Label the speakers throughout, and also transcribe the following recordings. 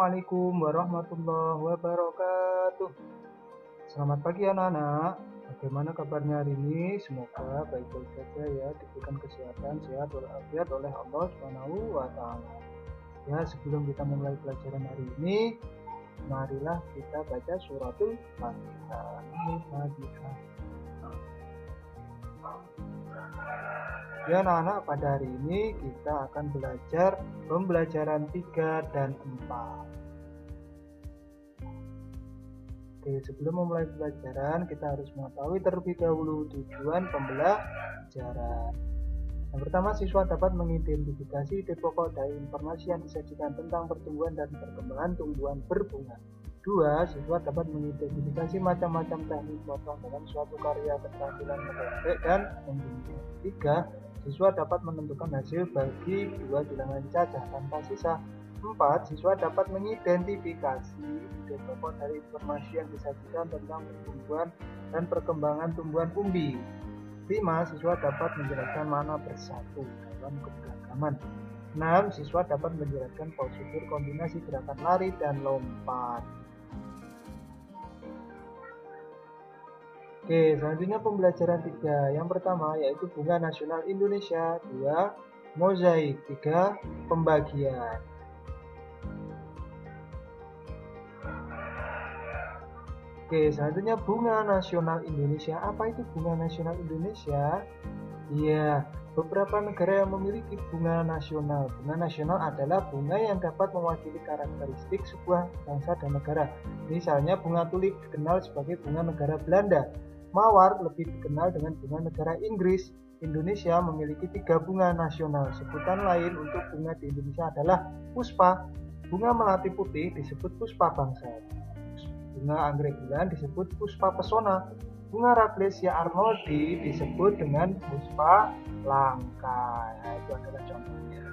Speaker 1: Assalamualaikum warahmatullahi wabarakatuh. Selamat pagi anak-anak. Bagaimana kabarnya hari ini? Semoga baik-baik saja ya, diberikan kesehatan, sehat walafiat oleh Allah Subhanahu wa taala. Ya, sebelum kita memulai pelajaran hari ini, marilah kita baca suratul Fatihah. Ya anak-anak, pada hari ini kita akan belajar pembelajaran 3 dan 4. Oke, sebelum memulai pelajaran kita harus mengetahui terlebih dahulu tujuan pembelajaran. Yang pertama, siswa dapat mengidentifikasi ide pokok dari informasi yang disajikan tentang pertumbuhan dan perkembangan tumbuhan berbunga. 2. Siswa dapat mengidentifikasi macam-macam teknik potong dalam suatu karya keterampilan membatik dan membimbing. 3. Siswa dapat menentukan hasil bagi dua bilangan cacah tanpa sisa. 4. Siswa dapat mengidentifikasi ide pokok dari informasi yang disajikan tentang pertumbuhan dan perkembangan tumbuhan umbi. 5. Siswa dapat menjelaskan makna bersatu dalam keberagaman. 6. Siswa dapat menjelaskan prosedur kombinasi gerakan lari dan lompat. Oke, selanjutnya pembelajaran 3. Yang pertama yaitu bunga nasional Indonesia. 2. Mozaik. 3. Pembagian. Oke, selanjutnya bunga nasional Indonesia. Apa itu bunga nasional Indonesia? Iya, beberapa negara yang memiliki bunga nasional. Bunga nasional adalah bunga yang dapat mewakili karakteristik sebuah bangsa dan negara. Misalnya bunga tulip dikenal sebagai bunga negara Belanda. Mawar lebih dikenal dengan bunga negara Inggris. Indonesia memiliki 3 bunga nasional. Sebutan lain untuk bunga di Indonesia adalah puspa. Bunga melati putih disebut puspa bangsa. Bunga anggrek bulan disebut puspa pesona. Bunga Rafflesia arnoldi disebut dengan puspa langka. Nah, itu adalah contohnya.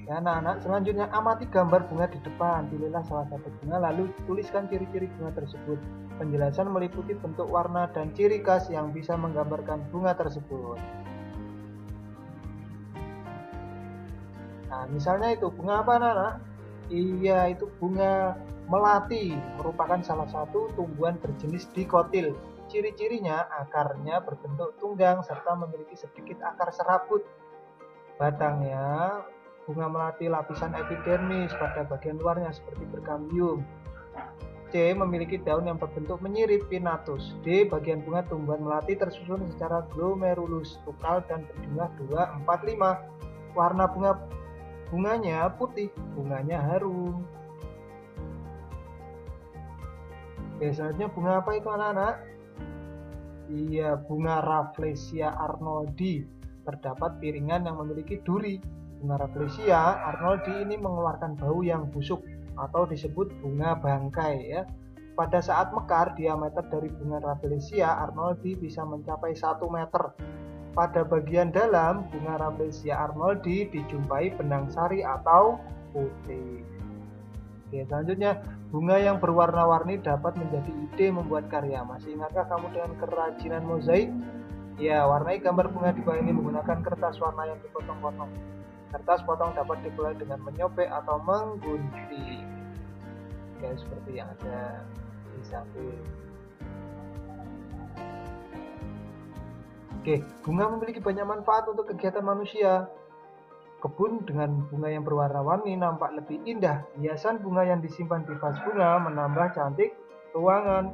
Speaker 1: Ya, anak-anak, selanjutnya amati gambar bunga di depan. Pilihlah salah satu bunga lalu tuliskan ciri-ciri bunga tersebut. Penjelasan meliputi bentuk, warna, dan ciri khas yang bisa menggambarkan bunga tersebut. Nah, misalnya itu bunga apa, anak-anak? Iya, itu bunga melati, merupakan salah satu tumbuhan berjenis dikotil. Ciri-cirinya akarnya berbentuk tunggang serta memiliki sedikit akar serabut. Batangnya bunga melati lapisan epidermis pada bagian luarnya seperti berkambium. C. Memiliki daun yang berbentuk menyirip pinnatus. D. Bagian bunga tumbuhan melati tersusun secara glomerulus, tukal dan berjumlah 2, 4, 5. Warna bunganya putih, bunganya harum. Oke, selanjutnya bunga apa itu anak-anak? Iya, bunga Rafflesia arnoldi. Terdapat piringan yang memiliki duri. Bunga Rafflesia arnoldi ini mengeluarkan bau yang busuk atau disebut bunga bangkai ya. Pada saat mekar, diameter dari bunga Rafflesia arnoldi bisa mencapai 1 meter. Pada bagian dalam bunga Rafflesia arnoldi dijumpai benang sari atau putih. Oke, selanjutnya bunga yang berwarna-warni dapat menjadi ide membuat karya. Masih ingatkah kamu dengan kerajinan mozaik? Ya, warnai gambar bunga di bawah ini menggunakan kertas warna yang dipotong-potong. Kertas potong dapat dipulai dengan menyobek atau menggunting. Oke, seperti yang ada di samping. Oke, bunga memiliki banyak manfaat untuk kegiatan manusia. Kebun dengan bunga yang berwarna-warni nampak lebih indah. Hiasan bunga yang disimpan di vas bunga menambah cantik ruangan.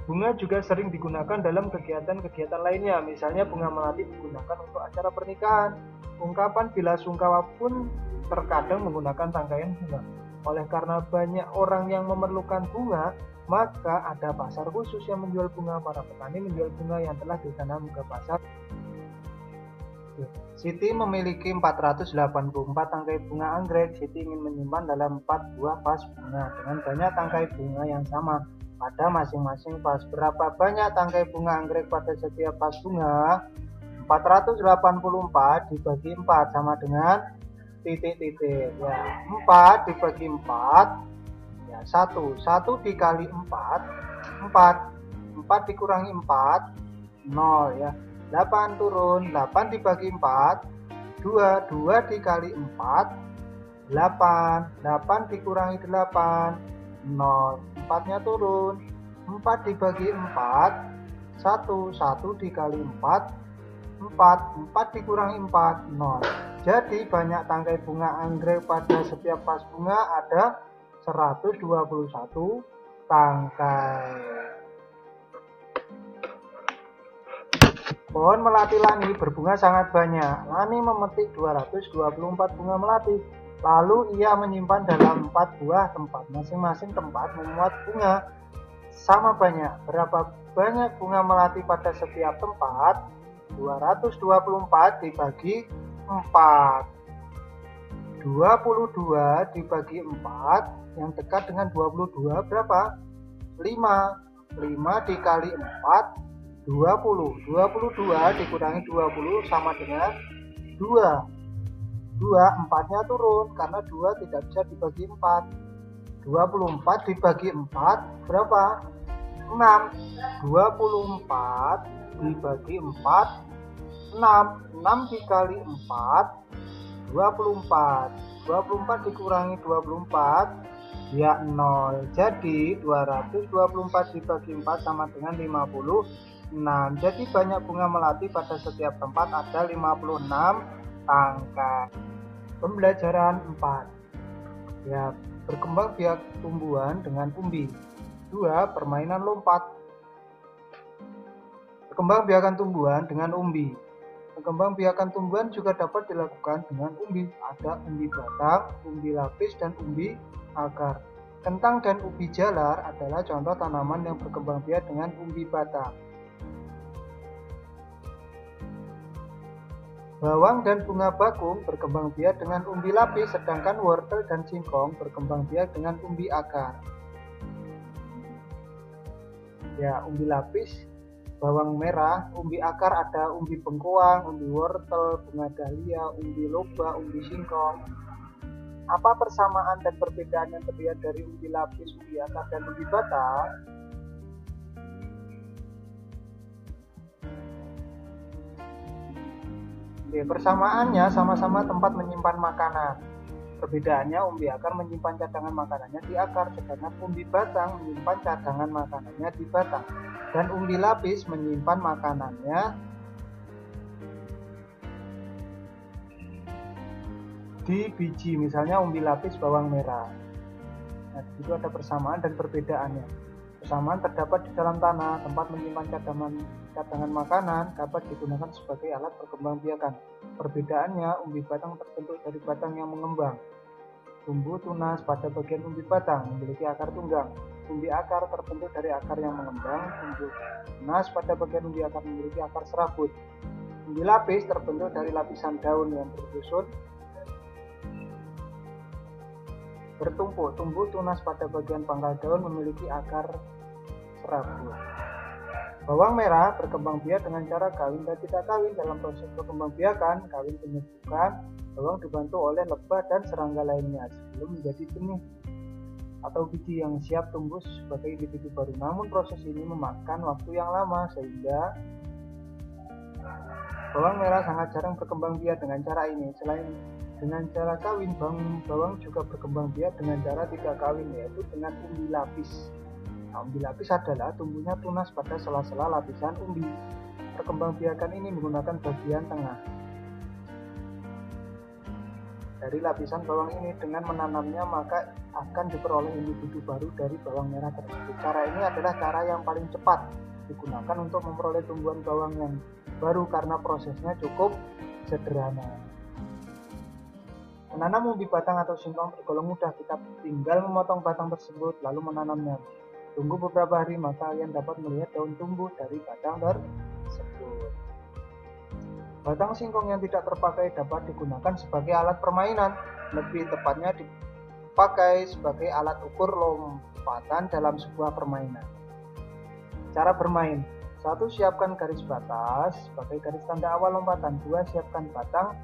Speaker 1: Bunga juga sering digunakan dalam kegiatan-kegiatan lainnya. Misalnya bunga melati digunakan untuk acara pernikahan. Ungkapan bela sungkawa pun terkadang menggunakan rangkaian bunga. Oleh karena banyak orang yang memerlukan bunga, maka ada pasar khusus yang menjual bunga. Para petani menjual bunga yang telah ditanam ke pasar. Siti memiliki 484 tangkai bunga anggrek. Siti ingin menyimpan dalam 4 buah vas bunga dengan banyak tangkai bunga yang sama pada masing-masing vas. Berapa banyak tangkai bunga anggrek pada setiap vas bunga? 484 dibagi 4 sama dengan titik-titik ya. 4 dibagi 4 ya 1. 1 dikali 4 4 dikurangi 4 0 ya. 8 turun, 8 dibagi 4 2 dikali 4 8, 8 dikurangi 8 0, 4 nya turun. 4 dibagi 4 1, 1 dikali 4 4, 4 dikurangi 4 0. Jadi banyak tangkai bunga anggrek pada setiap vas bunga ada 121 tangkai. Pohon melati Lani berbunga sangat banyak. Lani memetik 224 bunga melati. Lalu ia menyimpan dalam 4 buah tempat. Masing-masing tempat memuat bunga sama banyak. Berapa banyak bunga melati pada setiap tempat? 224 dibagi 4. 22 dibagi 4. Yang dekat dengan 22 berapa? 5. 5 dikali 4 20. 22 dikurangi 20 sama dengan 2. 2, 4 nya turun karena 2 tidak bisa dibagi 4. 24 dibagi 4 berapa? 6. 24 dibagi 4 6. 6 dikali 4 24. 24 dikurangi 24 ya 0. Jadi 224 dibagi 4 sama dengan 56. Jadi banyak bunga melati pada setiap tempat ada 56 tangkai. Pembelajaran 4. Ya, berkembang biak tumbuhan dengan umbi. 2. Permainan lompat. Berkembang biakan tumbuhan dengan umbi. Berkembang biakan tumbuhan juga dapat dilakukan dengan umbi. Ada umbi batang, umbi lapis, dan umbi akar. Kentang dan ubi jalar adalah contoh tanaman yang berkembang biak dengan umbi batang. Bawang dan bunga bakung berkembang biak dengan umbi lapis, sedangkan wortel dan singkong berkembang biak dengan umbi akar. Ya, umbi lapis, bawang merah, umbi akar ada umbi bengkoang, umbi wortel, bunga dahlia, umbi loba, umbi singkong. Apa persamaan dan perbedaan yang terlihat dari umbi lapis, umbi akar, dan umbi batang? Persamaannya sama-sama tempat menyimpan makanan. Perbedaannya umbi akar menyimpan cadangan makanannya di akar, sedangkan umbi batang menyimpan cadangan makanannya di batang. Dan umbi lapis menyimpan makanannya di biji, misalnya umbi lapis bawang merah. Nah, itu ada persamaan dan perbedaannya. Persamaan terdapat di dalam tanah, tempat menyimpan cadangan makanan dapat digunakan sebagai alat perkembangbiakan. Perbedaannya, umbi batang terbentuk dari batang yang mengembang. Tumbuh tunas pada bagian umbi batang, memiliki akar tunggang. Umbi akar terbentuk dari akar yang mengembang. Tumbuh tunas pada bagian umbi akar, memiliki akar serabut. Umbi lapis terbentuk dari lapisan daun yang bersusun bertumpuk. Tumbuh tunas pada bagian pangkal daun, memiliki akar serabut. Bawang merah berkembang biak dengan cara kawin dan tidak kawin. Dalam proses perkembangbiakan, kawin penyembuhan, bawang dibantu oleh lebah dan serangga lainnya sebelum menjadi benih atau biji yang siap tumbuh sebagai individu baru. Namun proses ini memakan waktu yang lama sehingga bawang merah sangat jarang berkembang biak dengan cara ini. Selain dengan cara kawin, bawang juga berkembang biak dengan cara tidak kawin, yaitu dengan umbi lapis. Nah, umbi lapis adalah tumbuhnya tunas pada sela-sela lapisan umbi. Perkembangbiakan ini menggunakan bagian tengah dari lapisan bawang ini. Dengan menanamnya, maka akan diperoleh individu baru dari bawang merah tersebut. Cara ini adalah cara yang paling cepat digunakan untuk memperoleh tumbuhan bawang yang baru karena prosesnya cukup sederhana. Menanam umbi batang atau singkong tergolong mudah. Kita tinggal memotong batang tersebut lalu menanamnya. Tunggu beberapa hari, maka kalian dapat melihat daun tumbuh dari batang tersebut. Batang singkong yang tidak terpakai dapat digunakan sebagai alat permainan. Lebih tepatnya dipakai sebagai alat ukur lompatan dalam sebuah permainan. Cara bermain: 1. Siapkan garis batas sebagai garis tanda awal lompatan. 2. Siapkan batang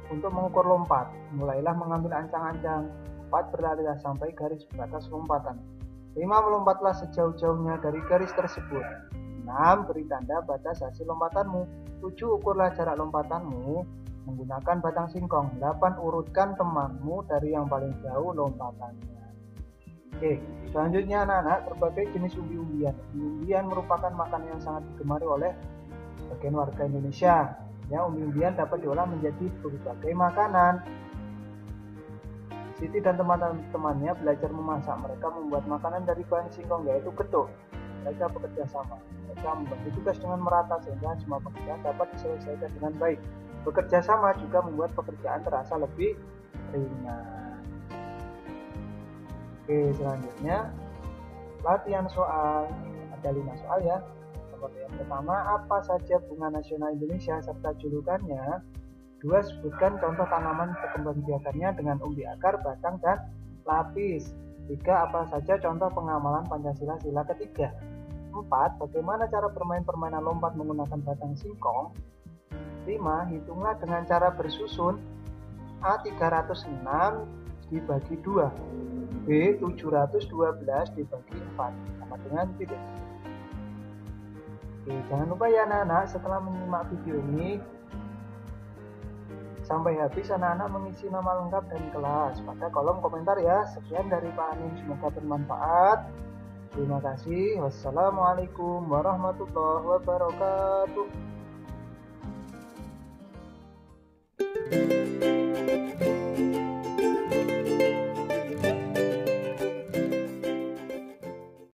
Speaker 1: untuk mengukur lompat. Mulailah mengambil ancang-ancang. 4. Berlarilah sampai garis batas lompatan. 5. Melompatlah sejauh-jauhnya dari garis tersebut. 6. Beri tanda batas hasil lompatanmu. 7. Ukurlah jarak lompatanmu menggunakan batang singkong. 8. Urutkan temanmu dari yang paling jauh lompatannya. Oke, selanjutnya anak-anak, berbagai jenis umbi-umbian. Umbi-umbian merupakan makanan yang sangat digemari oleh sebagian warga Indonesia. Ya, umbi-umbian dapat diolah menjadi berbagai makanan. Siti dan teman-temannya belajar memasak. Mereka membuat makanan dari bahan singkong, yaitu getuk. Mereka bekerja sama. Mereka membagi tugas dengan merata sehingga semua pekerjaan dapat diselesaikan dengan baik. Bekerja sama juga membuat pekerjaan terasa lebih ringan. Oke, selanjutnya latihan soal. Ada 5 soal ya. Seperti yang pertama, apa saja bunga nasional Indonesia serta julukannya? 2. Sebutkan contoh tanaman berkembang biakannya dengan umbi akar, batang, dan lapis. 3. Apa saja contoh pengamalan Pancasila sila ketiga? 4. Bagaimana cara bermain permainan lompat menggunakan batang singkong? 5. Hitunglah dengan cara bersusun. A. 306 dibagi 2. B. 712 dibagi 4. Sama dengan titik. Oke, jangan lupa ya anak-anak, setelah menyimak video ini sampai habis, anak-anak mengisi nama lengkap dan kelas pada kolom komentar ya. Sekian dari Pak Amin, semoga bermanfaat. Terima kasih. Wassalamualaikum warahmatullahi wabarakatuh.